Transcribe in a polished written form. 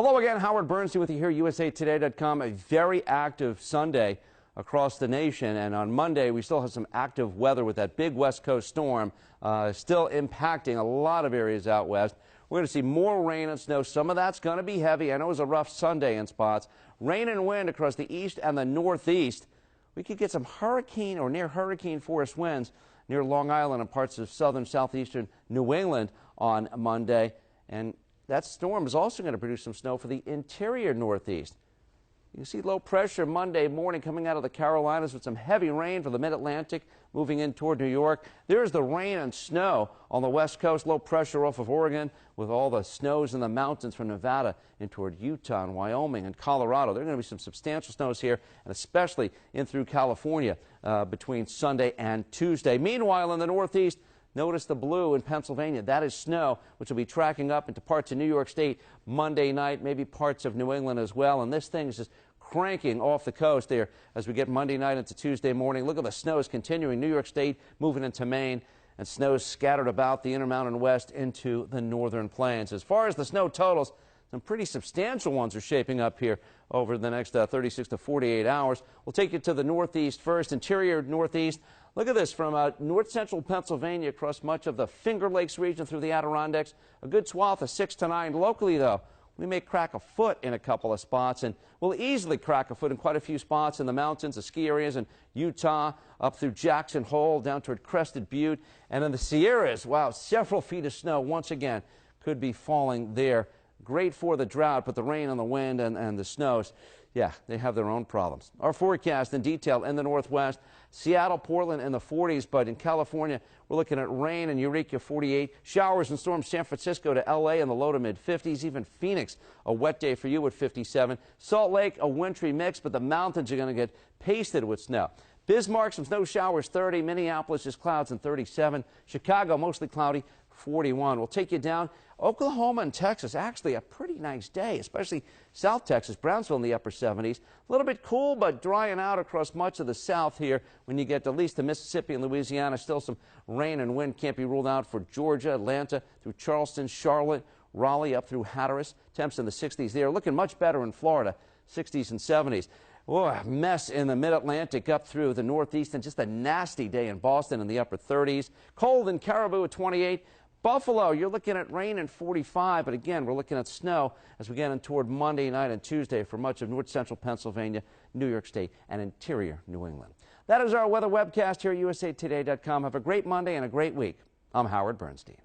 Hello again, Howard Bernstein with you here, USAToday.com. A very active Sunday across the nation, and on Monday we still have some active weather with that big West Coast storm still impacting a lot of areas out west. We're going to see more rain and snow. Some of that's going to be heavy. I know it was a rough Sunday in spots. Rain and wind across the east and the northeast. We could get some hurricane or near hurricane force winds near Long Island and parts of southern southeastern New England on Monday. And that storm is also going to produce some snow for the interior northeast. You can see low pressure Monday morning coming out of the Carolinas with some heavy rain for the mid-Atlantic moving in toward New York. There's the rain and snow on the west coast, low pressure off of Oregon with all the snows in the mountains from Nevada in toward Utah and Wyoming and Colorado. There are going to be some substantial snows here, and especially in through California between Sunday and Tuesday. Meanwhile, in the northeast, notice the blue in Pennsylvania. That is snow, which will be tracking up into parts of New York State Monday night, maybe parts of New England as well. And this thing is just cranking off the coast there as we get Monday night into Tuesday morning. Look at the snow is continuing. New York State moving into Maine, and snow is scattered about the Intermountain West into the northern plains. As far as the snow totals, some pretty substantial ones are shaping up here over the next 36 to 48 hours. We'll take you to the northeast first, interior northeast. Look at this from north central Pennsylvania across much of the Finger Lakes region through the Adirondacks. A good swath of 6 to 9. Locally, though, we may crack a foot in a couple of spots, and we'll easily crack a foot in quite a few spots in the mountains, the ski areas in Utah, up through Jackson Hole, down toward Crested Butte, and in the Sierras. Wow, several feet of snow once again could be falling there. Great for the drought, but the rain and the wind and the snows, yeah, they have their own problems. Our forecast in detail in the northwest, Seattle, Portland in the 40s, but in California, we're looking at rain in Eureka 48, showers and storms San Francisco to LA in the low to mid 50s, even Phoenix, a wet day for you at 57. Salt Lake, a wintry mix, but the mountains are going to get pasted with snow. Bismarck, some snow showers 30, Minneapolis just clouds and 37, Chicago mostly cloudy 41. We'll take you down Oklahoma and Texas, actually a pretty nice day, especially South Texas, Brownsville in the upper 70s. A little bit cool, but drying out across much of the south here when you get at least to Mississippi and Louisiana. Still some rain and wind can't be ruled out for Georgia, Atlanta, through Charleston, Charlotte, Raleigh, up through Hatteras. Temps in the 60s there. Looking much better in Florida, 60s and 70s. Oh, a mess in the mid-Atlantic up through the northeast, and just a nasty day in Boston in the upper 30s. Cold in Caribou at 28. Buffalo, you're looking at rain in 45, but again, we're looking at snow as we get in toward Monday night and Tuesday for much of north central Pennsylvania, New York State, and interior New England. That is our weather webcast here at USAToday.com. Have a great Monday and a great week. I'm Howard Bernstein.